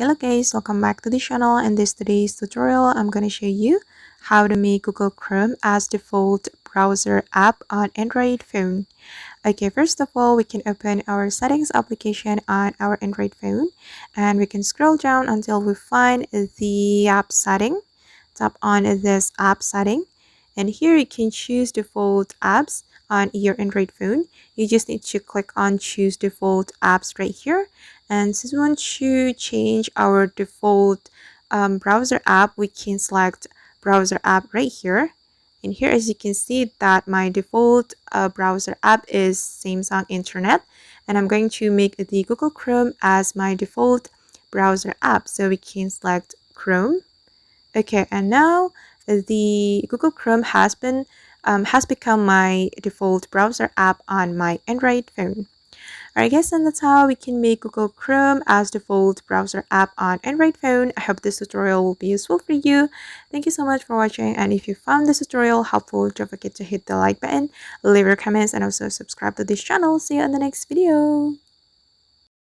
Hello guys, welcome back to the channel. In today's tutorial, I'm going to show you how to make Google Chrome as default browser app on Android phone. Okay, first of all, we can open our settings application on our Android phone and we can scroll down until we find the app setting. Tap on this app setting and here you can choose default apps on your Android phone. You just need to click on choose default apps right here, and since we want to change our default browser app, we can select browser app right here. And here, as you can see, that my default browser app is Samsung Internet, and I'm going to make the Google Chrome as my default browser app, so we can select Chrome. Okay, and now the Google Chrome has become my default browser app on my Android phone. Alright guys, and that's how we can make Google Chrome as default browser app on Android phone. I hope this tutorial will be useful for you. Thank you so much for watching, and if you found this tutorial helpful, don't forget to hit the like button, leave your comments, and also subscribe to this channel. See you in the next video.